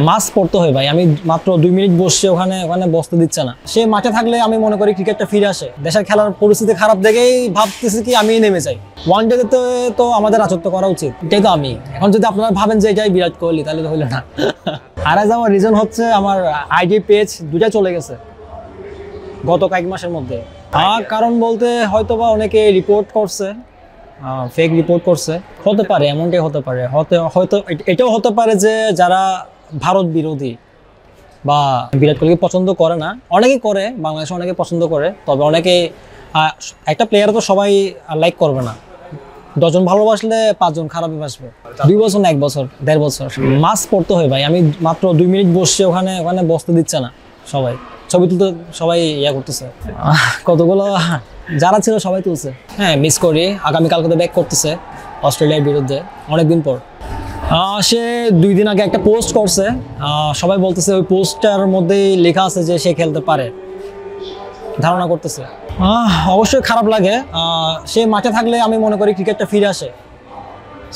মাস পড়তে হয় ভাই। আমি মাত্র 2 মিনিট বসছি, ওখানে বসতে দিচ্ছে না। সে মাঠে থাকলে আমি মনে করি ক্রিকেটটা ফিরে আসে। দেশের খেলার পরিস্থিতি খারাপ দেখেই ভাবতেছি কি আমি নেমে যাই। ওয়ান ডে তো আমাদের রাজত্ব করা উচিত, এটাই তো আমি। এখন যদি আপনারা ভাবেন যে এটাই বিরাট কোহলি, তাহলে তো হইলো না। হারা যাওয়ার রিজন হচ্ছে আমার আইডি পেজ 2টা চলে গেছে গত কয়েক মাসের মধ্যে। কারণ বলতে হয়তোবা অনেকে রিপোর্ট করছে, ফেক রিপোর্ট করছে, হতে পারে, এমনটাই হতে পারে। হয়তো এটাও হতে পারে যে যারা ভারত বিরোধী বা বিরাট কোহলিকে পছন্দ করে না, অনেকেই করে, বাংলাদেশে অনেকে পছন্দ করে, তবে অনেকে একটা প্লেয়ার তো সবাই লাইক করবে না। 10 জন ভালোবাসলে 5 জন খারাপই বাসবে। 2 বছর না 1 বছর 1.5 বছর মাস পড়তে হয় ভাই। আমি মাত্র 2 মিনিট বসছি, ওখানে বসতে দিচ্ছে না। সবাই ছবি তুলতে, সবাই করতেছে, কতগুলো যারা ছিল সবাই তুলছে। হ্যাঁ, মিস করি। আগামীকালকে তো ব্যাক করতেছে অস্ট্রেলিয়ার বিরুদ্ধে অনেকদিন পর। সে 2 দিন আগে একটা পোস্ট করছে, সবাই বলতেছে ওই পোস্টটার মধ্যেই লেখা আছে যে সে খেলতে পারে, ধারণা করতেছে। অবশ্যই খারাপ লাগে। সে মাঠে থাকলে আমি মনে করি ক্রিকেটটা ফিরে আসে।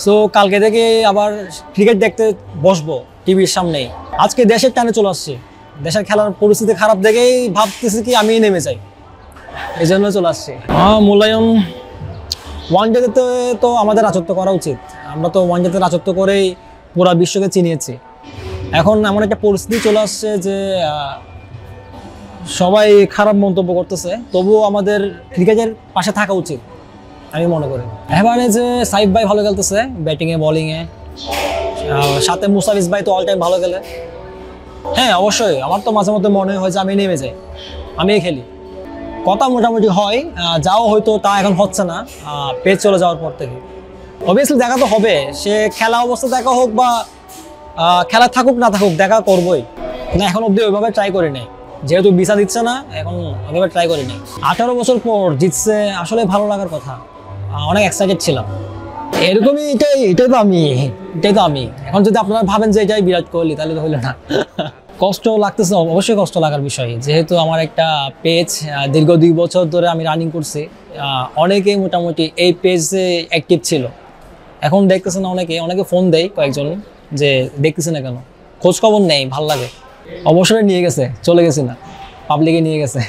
সো কালকে থেকে আবার ক্রিকেট দেখতে বসবো টিভির সামনেই। আজকে দেশের টানে চলে আসছি, দেশের খেলার পরিস্থিতি খারাপ দেখেই ভাবতেছি কি আমি নেমে যাই, এই জন্য চলে আসছি। মূল্যায়ন ওয়ান ডে তো আমাদের রাজত্ব করা উচিত। আমরা তো ওয়ান ডেতে রাজত্ব করেই পুরা বিশ্বকে চিনিয়েছি। এখন এমন একটা পরিস্থিতি চলে আসছে যে সবাই খারাপ মন্তব্য করতেছে, তবুও আমাদের ক্রিকেটের পাশে থাকা উচিত আমি মনে করি। এবারে যে সাইফ ভাই ভালো খেলতেছে ব্যাটিংয়ে বোলিংয়ে, সাথে মুস্তাফিজ ভাই তো অল টাইম ভালো খেলে। হ্যাঁ, অবশ্যই আমার তো মাঝে মধ্যে মনে হয় যে আমি নেমে যাই, আমি খেলি। কথা মোটামুটি হয়, যাও হয়তো তা এখন হচ্ছে না পেজ চলে যাওয়ার পর থেকে। অবভিয়াসলি দেখা তো হবে, সে খেলা অবস্থা দেখা হোক বা খেলা থাকুক না থাকুক, দেখা করবোই না। এখন অব্দি ওইভাবে ট্রাই করি নাই, যেহেতু ভিসা দিচ্ছে না, এখন ওইভাবে ট্রাই করি নাই। 18 বছর পর জিতছে, আসলে ভালো লাগার কথা, অনেক এক্সাইটেড ছিলাম। এরকমই, এটাই তো আমি। এখন যদি আপনারা ভাবেন যে এটাই বিরাট কোহলি, তাহলে তো হইলো না। কষ্ট লাগতেছে, অবশ্যই কষ্ট লাগার বিষয়, যেহেতু আমার একটা পেজ দীর্ঘ 2 বছর ধরে আমি রানিং করছি। অনেকেই মোটামুটি এই পেজে অ্যাক্টিভ ছিল, এখন দেখতেছে না। অনেকে ফোন দেয়, কয়েকজন, যে দেখতেছে না কেন, খোঁজ খবর নেই, ভাল লাগে। অবসরে নিয়ে গেছে, চলে গেছি না, পাবলিকে নিয়ে গেছে।